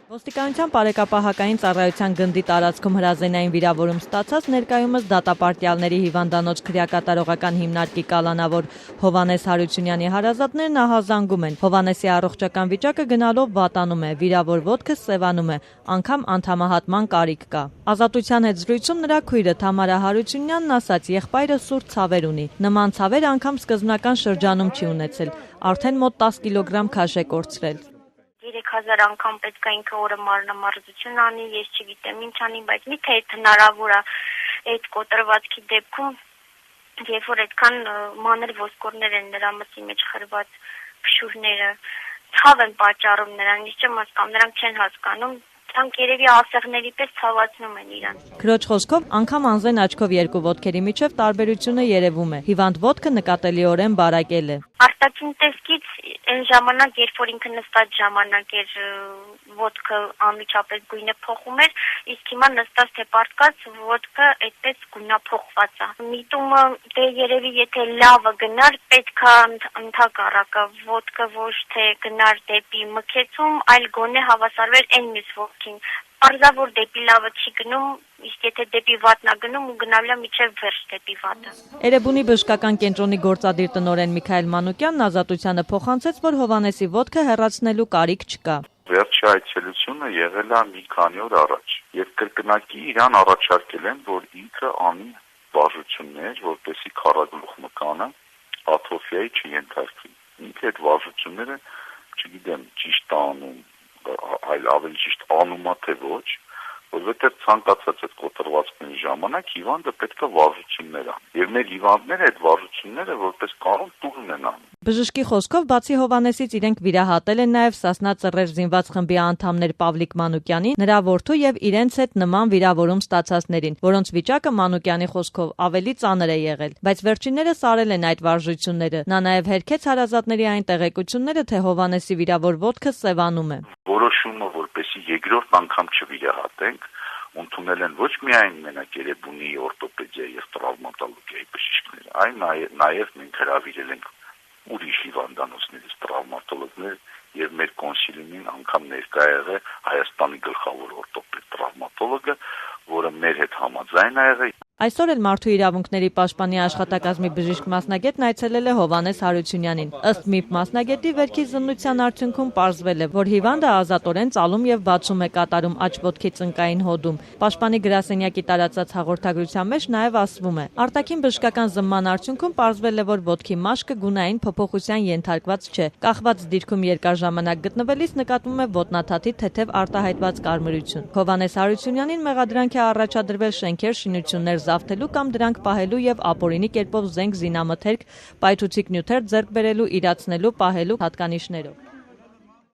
Ոստիկանության բարեկապահական ծառայության գնդի տարածքում հրազենային վիրավորում ստացած ներկայումս դատապարտյալների հիվանդանոց քրեակատարողական հիմնարկի կալանավոր Հովհաննես Հարությունյանի հարազատներն ահազանգում են։ Հովհաննեսի առողջական վիճակը գնալով վատանում է, վիրավոր ոտքը սևանում է, անգամ անդամահատման կարիք կա։ Ազատության հետ զրույցում նրա քույրը Թամարա Հարությունյանն ասաց, եղբայրը սուր ցավեր ունի։ Նման ցավեր անգամ սկզբնական շրջանում չի ունեցել, արդեն մոտ 10 կիլոգրամ քաշ է կորցրել։ 3000 անգամ պետք է ինքը օրը մարմնամարզություն անի, ես չգիտեմ ինչ անի, բայց միթե այդ հնարավոր է այդ կոտրվածքի դեպքում, երբ որ այդքան մանր ոսկորներ են նրա մսի մեջ խրված փշուրները, ցավ են պատճառում նրան, ես չեմ հասկանում, նրանք չեն հասկանում, դրանք երևի ասեղների պես ցավացնում են իրան։ Քրոջ խոսքով անգամ անզեն աչքով երկու ոտքերի միջև տարբերությունը երևում է, հիվանդ ոտքը նկատելիորեն բարակել է։ Արտաքին տեսքից այն ժամանակ, երբ որ ինքը նստած ժամանակ էր, ոտքը անմիջապես գույնը փոխում էր, իսկ հիմա նստած թե պարտկած ոտքը այդպես գույնափոխված է։ Միտումը դե երևի եթե լավը գնար, պետք է ընդհակառակը ոտքը ոչ թե գնար դեպի մքեցում, այլ գոնե հավասարվեր այն մյուս ոտքին։ Պարզավոր դեպի լավը չի գնում, իսկ եթե դեպի վատն է գնում ու գնալու է մինչև վերջ դեպի վատը։ Էրեբունի բժշկական կենտրոնի գործադիր տնօրեն Միքայել Մանուկյանն Ազատությանը փոխանցեց, որ Հովհաննեսի ոտքը հեռացնելու կարիք չկա։ Վերջի այցելությունը եղել է մի քանի օր առաջ, եւ կրկնակի իրան առաջարկել են, որ ինքը անի վարժություններ, որպեսզի քառագլուխ մկանը աթրոֆիայի չենթարկվի։ Ինքը այդ վարժությունները, չգիտեմ, ճիշտ է անում, այլ ավելի ճիշտ անումա թե ոչ, որովհետև ցանկացած այդ կոտրվածքների ժամանակ հիվանդը պետք է վարժություններ անի։ Եվ մեր հիվանդները այդ վարժությունները որպես կանոն տուն են անում։ Բժշկի խոսքով բացի Հովհաննեսից իրենք վիրահատել են նաև Սասնա ծռեր զինված խմբի անդամներ Պավլիկ Մանուկյանին, նրա որդու եւ իրենց հետ նման վիրավորում ստացածներին, որոնց վիճակը Մանուկյանի խոսքով ավելի ծանր է եղել, բայց վերջիններս արել են այդ վարժությունները։ Նա նաև հերքեց հարազատների այն տեղեկությունները, թե Հովհաննեսի վիրավոր ոտքը սևանում է։ Որոշումը, որպեսզի երկրորդ անգամ չվիրահատենք, ընդունել են ոչ միայն մենակ Էրեբունի օրթոպեդիայի եւ տրավմատոլոգիայի բժիշկները, այլ նաեւ մենք հրավիրել ենք ուրիշ հիվանդանոցներից տրավմատոլոգներ եւ մեր կոնսիլիումին անգամ ներկա եղել Հայաստանի գլխավոր օրթոպեդ տրավմատոլոգը, որը մեր հետ համաձայն է եղել։ Այսօր էլ Մարդու իրավունքների պաշտպանի աշխատակազմի բժիշկ մասնագետն այցելել է Հովհաննես Հարությունյանին։ Ըստ ՄԻՊ մասնագետի վերքի զննության արդյունքում պարզվել է, որ հիվանդը ազատորեն ծալում եւ բացում է կատարում աջ-ոտքի ծնկային հոդում։ Պաշտպանի գրասենյակի տարածած հաղորդագրության մեջ նաեւ ասվում է. արտաքին բժշկական զննման արդյունքում պարզվել է, որ ոտքի մաշկը գունային փոփոխության ենթարկված չէ։ Կախված դիրքում երկար ժամանակ գտնվելիս նկատվում է ոտնաթաթի թեթև արտահայտված կարմրություն։ Հովհաննես Հարությունյանին մեղադրանք է առաջադրվել շենքեր, շինություններ զավթելու կամ դրանք պահելու եւ ապօրինի կերպով զենք զինամթերք, պայթուցիկ նյութեր ձեռք բերելու, իրացնելու, պահելու հատկանիշներով։